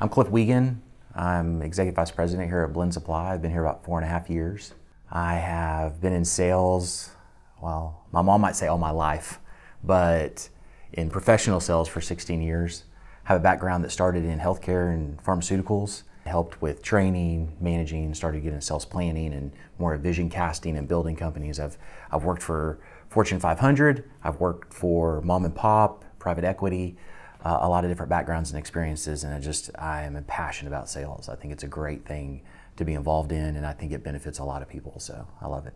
I'm Clif Wiegand. I'm Executive Vice President here at Blend Supply. I've been here about 4.5 years. I have been in sales, well, my mom might say all my life, but in professional sales for 16 years. I have a background that started in healthcare and pharmaceuticals. I helped with training, managing, started getting sales planning and more vision casting and building companies. I've worked for Fortune 500, I've worked for mom and pop, private equity, a lot of different backgrounds and experiences, and I am passionate about sales. I think it's a great thing to be involved in, and I think it benefits a lot of people, so I love it.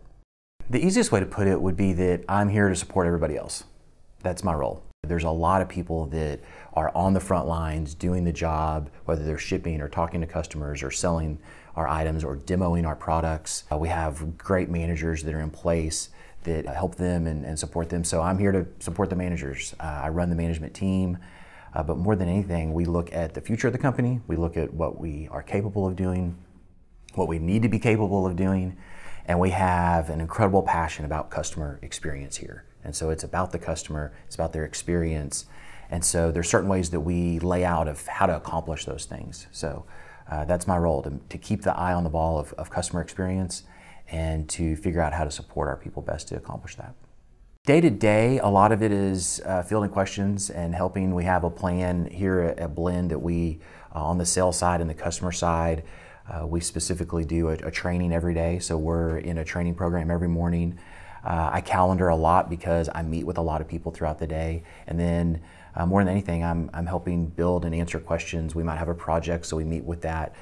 The easiest way to put it would be that I'm here to support everybody else. That's my role. There's a lot of people that are on the front lines doing the job, whether they're shipping or talking to customers or selling our items or demoing our products. We have great managers that are in place that help them and support them. So I'm here to support the managers. I run the management team, but more than anything, we look at the future of the company. We look at what we are capable of doing, what we need to be capable of doing, and we have an incredible passion about customer experience here. And so it's about the customer, it's about their experience. And so there's certain ways that we lay out of how to accomplish those things. So that's my role, to keep the eye on the ball of customer experience and to figure out how to support our people best to accomplish that. Day to day, a lot of it is fielding questions and helping. We have a plan here at Blend that we, on the sales side and the customer side, we specifically do a training every day. So we're in a training program every morning. I calendar a lot because I meet with a lot of people throughout the day. And then more than anything, I'm helping build and answer questions. We might have a project, so we meet with that.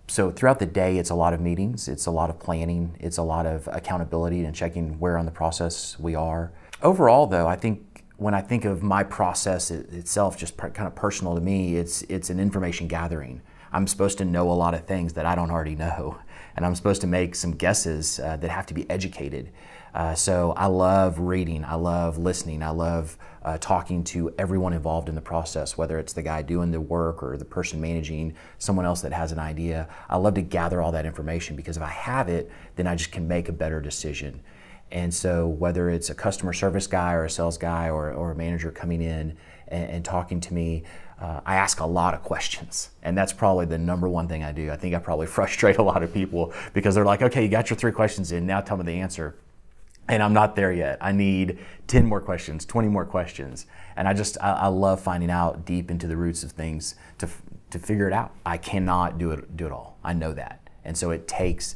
So throughout the day, it's a lot of meetings, it's a lot of planning, it's a lot of accountability and checking where on the process we are. Overall though, I think when I think of my process itself, just kind of personal to me, it's an information gathering. I'm supposed to know a lot of things that I don't already know, and I'm supposed to make some guesses that have to be educated. So I love reading, I love listening, I love talking to everyone involved in the process, whether it's the guy doing the work or the person managing, someone else that has an idea. I love to gather all that information because if I have it, then I just can make a better decision. And so whether it's a customer service guy or a sales guy or a manager coming in and talking to me, I ask a lot of questions, and that's probably the number one thing I do. I think I probably frustrate a lot of people because they're like, okay, you got your 3 questions in, now tell me the answer. And I'm not there yet. I need 10 more questions, 20 more questions. And I love finding out deep into the roots of things to figure it out. I cannot do it all. I know that. And so it takes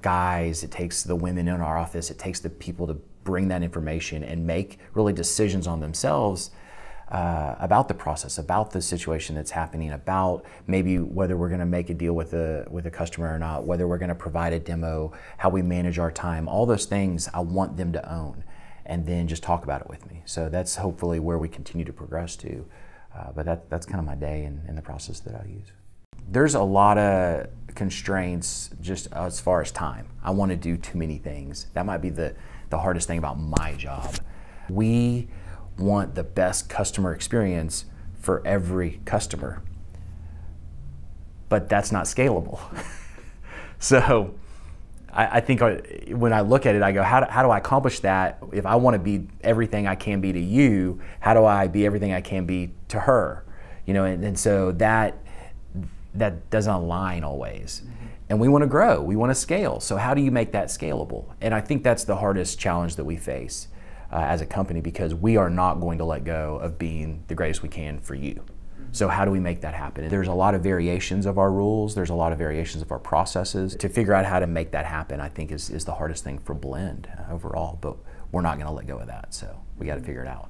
guys, it takes the women in our office, it takes the people to bring that information and make really decisions on themselves about the process, about the situation that's happening, about maybe whether we're going to make a deal with a customer or not, whether we're going to provide a demo, how we manage our time, all those things I want them to own, and then just talk about it with me. So that's hopefully where we continue to progress to, but that's kind of my day and the process that I use. There's a lot of constraints just as far as time. I want to do too many things. That might be the hardest thing about my job. We want the best customer experience for every customer, but that's not scalable. So I think when I look at it, I go, how do I accomplish that? If I want to be everything I can be to you, how do I be everything I can be to her? You know, and so that doesn't align always. And we want to grow, we want to scale. So how do you make that scalable? And I think that's the hardest challenge that we face as a company, because we are not going to let go of being the greatest we can for you. So how do we make that happen? There's a lot of variations of our rules, there's a lot of variations of our processes. To figure out how to make that happen, I think is the hardest thing for Blend overall, but we're not going to let go of that, so we got to figure it out.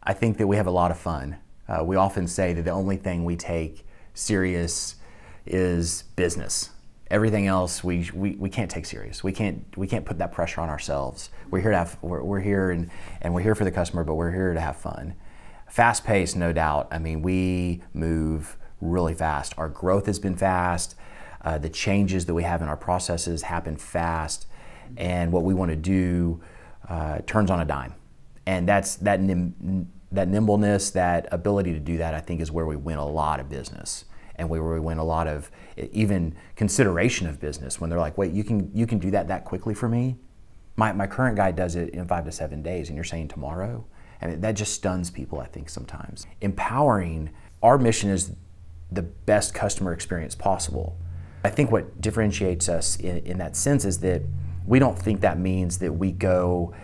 I think that we have a lot of fun. We often say that the only thing we take serious is business. Everything else we can't take serious. We can't put that pressure on ourselves. We're here and we're here for the customer, but we're here to have fun. Fast paced, no doubt. I mean, we move really fast. Our growth has been fast. The changes that we have in our processes happen fast, and what we want to do turns on a dime. And that nimbleness, that ability to do that, I think, is where we win a lot of business. And where we win a lot of even consideration of business, when they're like, wait, you can do that quickly for me? My current guy does it in 5 to 7 days, and you're saying tomorrow? And that just stuns people, I think, sometimes. Empowering, our mission is the best customer experience possible. I think what differentiates us in that sense is that we don't think that means that we go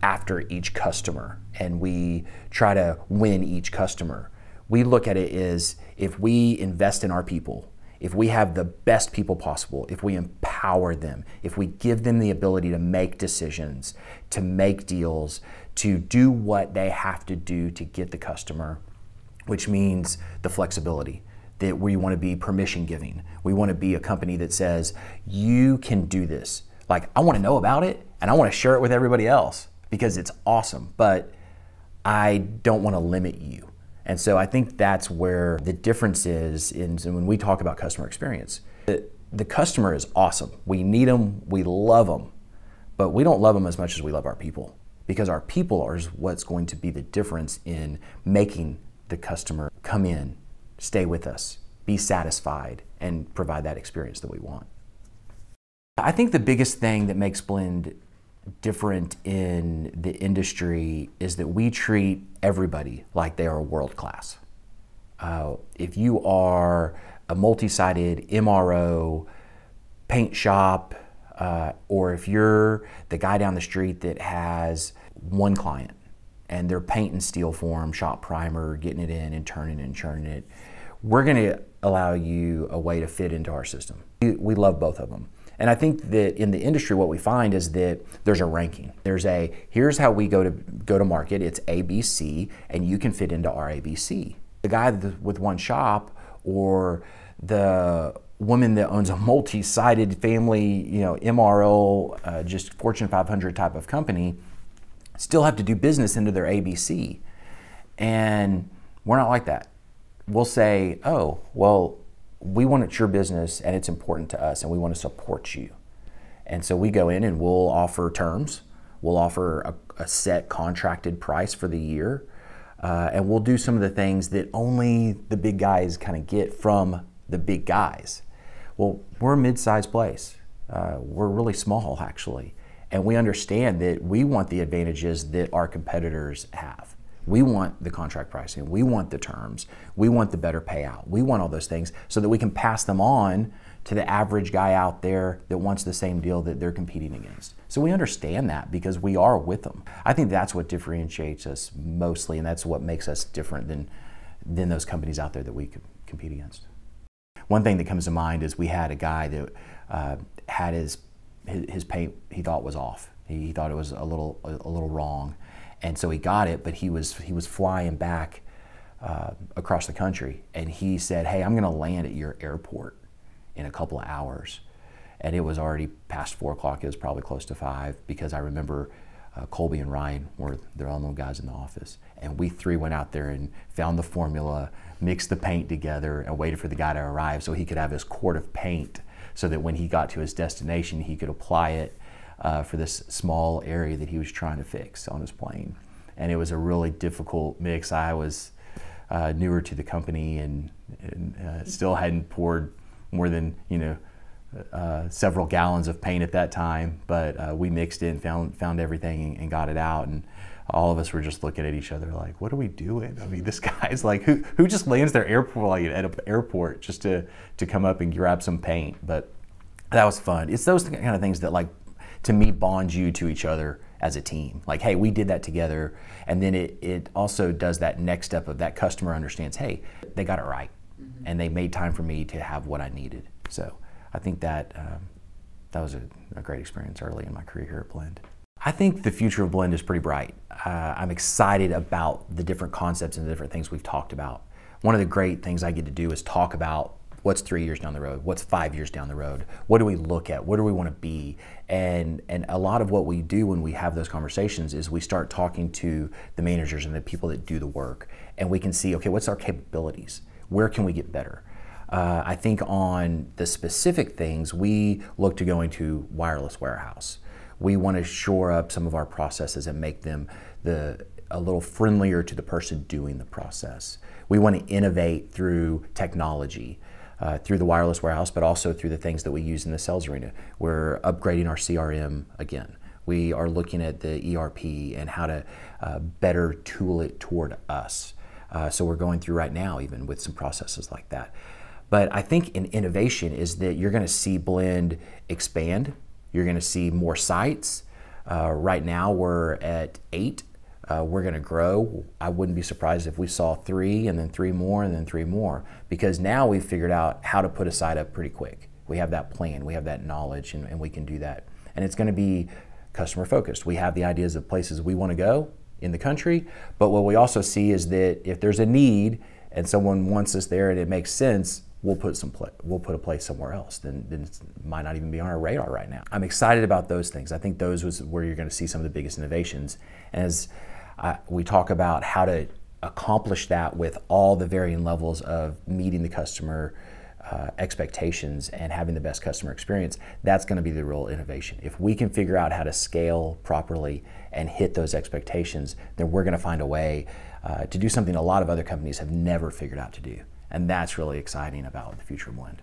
after each customer and we try to win each customer. We look at it as if we invest in our people, if we have the best people possible, if we empower them, if we give them the ability to make decisions, to make deals, to do what they have to do to get the customer, which means the flexibility, that we want to be permission giving. We want to be a company that says, you can do this. Like, I want to know about it and I want to share it with everybody else because it's awesome, but I don't want to limit you. And so I think that's where the difference is when we talk about customer experience. The customer is awesome. We need them, we love them, but we don't love them as much as we love our people, because our people are what's going to be the difference in making the customer come in, stay with us, be satisfied, and provide that experience that we want. I think the biggest thing that makes Blend different in the industry is that we treat everybody like they are world class. If you are a multi-sided MRO paint shop, or if you're the guy down the street that has one client and they're paint and steel form, shop primer, getting it in and turning and churning it, we're going to allow you a way to fit into our system. We love both of them. And I think that in the industry, what we find is that there's a ranking. Here's how we go to market. It's ABC, and you can fit into our ABC. The guy with one shop, or the woman that owns a multi-sided family, MRO, just Fortune 500 type of company, still have to do business into their ABC. And we're not like that. We'll say, oh, well, we want it's your business and it's important to us and we want to support you. And so we go in and we'll offer terms. We'll offer a set contracted price for the year. And we'll do some of the things that only the big guys kind of get from the big guys. Well, we're a mid-sized place. We're really small, actually. And we understand that we want the advantages that our competitors have. We want the contract pricing, we want the terms, we want the better payout, we want all those things so that we can pass them on to the average guy out there that wants the same deal that they're competing against. So we understand that because we are with them. I think that's what differentiates us mostly, and that's what makes us different than those companies out there that we compete against. One thing that comes to mind is we had a guy that had his paint he thought was off. He thought it was a little wrong. And so he got it, but he was flying back across the country, and he said, hey, I'm going to land at your airport in a couple of hours. And it was already past 4 o'clock. It was probably close to 5, because I remember Colby and Ryan were the only guys in the office. And we 3 went out there and found the formula, mixed the paint together, and waited for the guy to arrive so he could have his quart of paint so that when he got to his destination, he could apply it for this small area that he was trying to fix on his plane. And it was a really difficult mix. I was newer to the company and still hadn't poured more than several gallons of paint at that time, but we mixed it and found everything and got it out, and all of us were just looking at each other like, what are we doing? I mean, this guy's like, who just lands their airport at an airport just to come up and grab some paint? But that was fun. It's those kind of things that, like, to me, bond you to each other as a team. Like, hey, we did that together, and then it also does that next step of that customer understands, hey, they got it right, and they made time for me to have what I needed. So I think that was a great experience early in my career here at Blend. I think the future of Blend is pretty bright. I'm excited about the different concepts and the different things we've talked about. One of the great things I get to do is talk about what's 3 years down the road, what's 5 years down the road, what do we look at, what do we want to be, and a lot of what we do when we have those conversations is we start talking to the managers and the people that do the work, and we can see, okay, what's our capabilities, where can we get better? I think on the specific things, we look to go into wireless warehouse. We want to shore up some of our processes and make them a little friendlier to the person doing the process. We want to innovate through technology, through the wireless warehouse, but also through the things that we use in the sales arena. We're upgrading our CRM again. We are looking at the ERP and how to better tool it toward us. So we're going through right now even with some processes like that. But I think in innovation is that you're going to see Blend expand. You're going to see more sites. Right now we're at 8. We're going to grow. I wouldn't be surprised if we saw 3 and then 3 more and then 3 more, because now we've figured out how to put a site up pretty quick. We have that plan, we have that knowledge, and we can do that. And it's going to be customer focused. We have the ideas of places we want to go in the country, but what we also see is that if there's a need and someone wants us there and it makes sense, we'll put a place somewhere else. Then it might not even be on our radar right now. I'm excited about those things. I think those was where you're going to see some of the biggest innovations. And as we talk about how to accomplish that with all the varying levels of meeting the customer expectations and having the best customer experience, that's going to be the real innovation. If we can figure out how to scale properly and hit those expectations, then we're going to find a way to do something a lot of other companies have never figured out to do. And that's really exciting about the future of Blend.